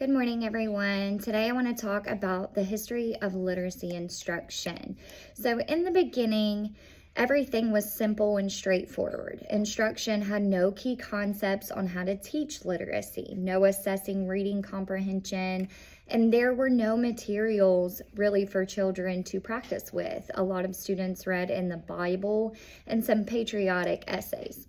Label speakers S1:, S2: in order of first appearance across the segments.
S1: Good morning, everyone. Today I want to talk about the history of literacy instruction. So in the beginning, everything was simple and straightforward. Instruction had no key concepts on how to teach literacy, no assessing reading comprehension, and there were no materials really for children to practice with. A lot of students read in the Bible and some patriotic essays.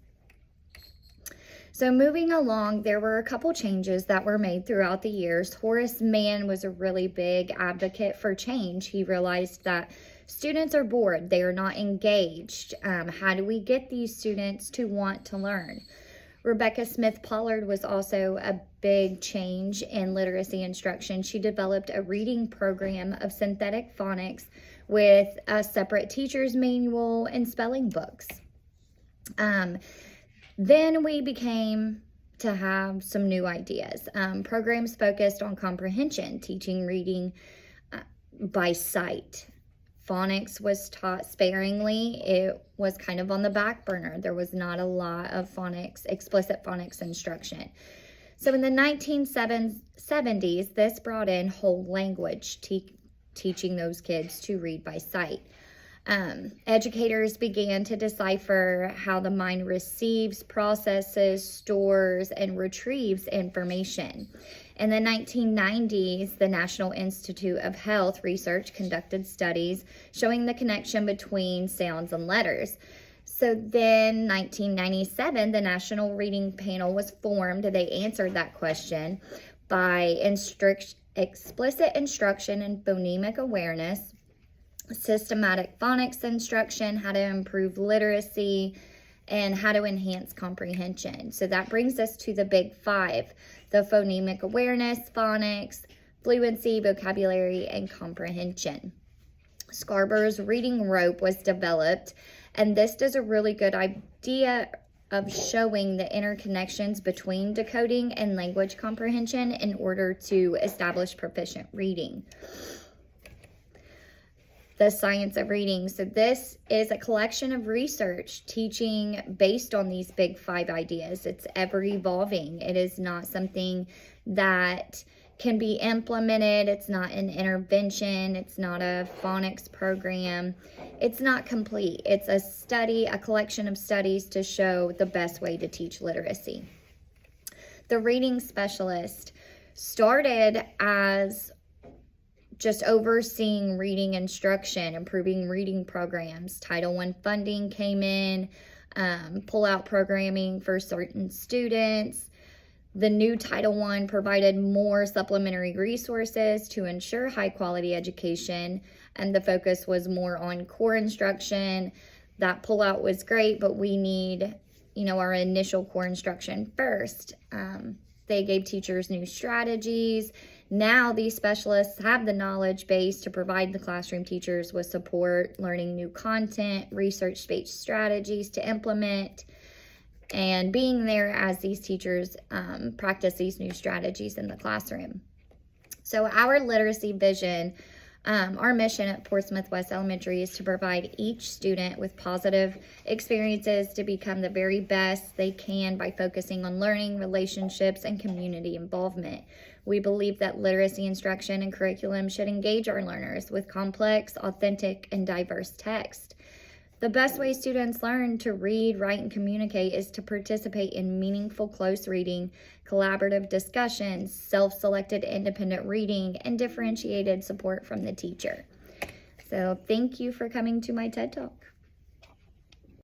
S1: So moving along, there were a couple changes that were made throughout the years. Horace Mann was a really big advocate for change. He realized that students are bored, they are not engaged. How do we get these students to want to learn? Rebecca Smith Pollard was also a big change in literacy instruction. She developed a reading program of synthetic phonics with a separate teacher's manual and spelling books. Then we became to have some new ideas. Programs focused on comprehension, teaching reading by sight. Phonics was taught sparingly. It was kind of on the back burner. There was not a lot of phonics, explicit phonics instruction. So in the 1970s, this brought in whole language, teaching those kids to read by sight. Educators began to decipher how the mind receives, processes, stores, and retrieves information. In the 1990s, the National Institute of Health Research conducted studies showing the connection between sounds and letters. So then, 1997, the National Reading Panel was formed. They answered that question by explicit instruction and phonemic awareness, systematic phonics instruction, how to improve literacy, and how to enhance comprehension. So that brings us to the big five: the phonemic awareness, phonics, fluency, vocabulary, and comprehension. Scarborough's reading rope was developed, and this does a really good idea of showing the interconnections between decoding and language comprehension in order to establish proficient reading. The science of reading. So this is a collection of research teaching based on these big five ideas. It's ever evolving. It is not something that can be implemented. It's not an intervention. It's not a phonics program. It's not complete. It's a study, a collection of studies to show the best way to teach literacy. The reading specialist started as just overseeing reading instruction, improving reading programs. Title I funding came in, pull-out programming for certain students. The new Title I provided more supplementary resources to ensure high-quality education, and the focus was more on core instruction. That pull-out was great, but we need, our initial core instruction first. They gave teachers new strategies. Now these specialists have the knowledge base to provide the classroom teachers with support, learning new content, research-based strategies to implement, and being there as these teachers practice these new strategies in the classroom. So our literacy vision, our mission at Portsmouth West Elementary is to provide each student with positive experiences to become the very best they can by focusing on learning, relationships, and community involvement. We believe that literacy instruction and curriculum should engage our learners with complex, authentic, and diverse text. The best way students learn to read, write, and communicate is to participate in meaningful close reading, collaborative discussions, self-selected independent reading, and differentiated support from the teacher. So thank you for coming to my TED Talk.